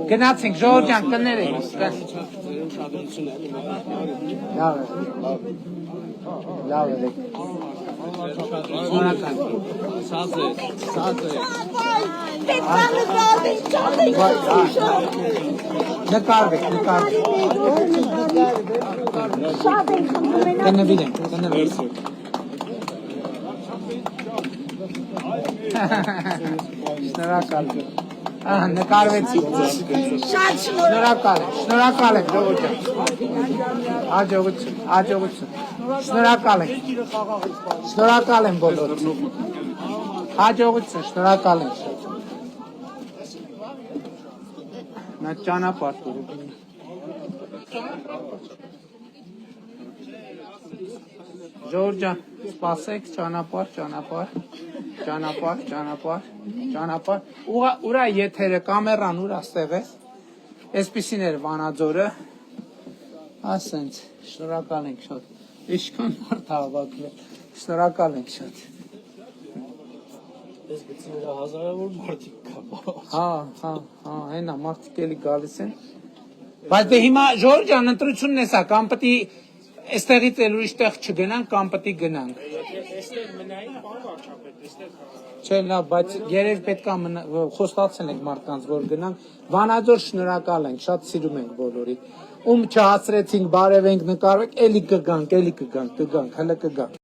Գնացինք ժողովուրդ ջան կներեք։ Լավ է։ Նկարվեք։ Կնվիրենք։ Շնորհակալ եմ։ Նկարվեցի։ Շատ շնորհակալ Շնորհակալ եմ ժողովուրդ ջան։ Հաջողություն։ Շնորհակալ եմ բոլորին։ Հաջողություն, շնորհակալ եմ։ Նա ճանապարհ կորուկ։ Ժողովուրդ ջան, սպասեք, ճանապարհ։ Ուրա եթերը կամերան ուրա ստեղ է։ Այսպիսին էր Վանաձորը։ Ասենց, շնորհակալ ենք շատ։ Ինչքան մարդ հավաքվել։ Շնորհակալ ենք շատ։ Ես գցի նրա հազարավոր մարդիկ կա։ Հենա մարդիկ էլի գալիս են։ Բայց դե հիմա ժողովուրդ ջան ընտրությունն է սա, կամ պետք է այստեղից էլ ուրիշ տեղ չգնանք, կամ պետք է գնանք։ Այստեղ մնային, պարոն վարչապետ, այստեղ։ Չէ, լավ, բայց երեք պետք է խոստացել ենք մարդկանց, որ գնանք։ Վանաձոր շնորհակալ ենք, շատ սիրում ենք բոլորին։ Ում չհասրեցինք, բարևենք, նկարվենք, էլի կգանք, հələ կգանք։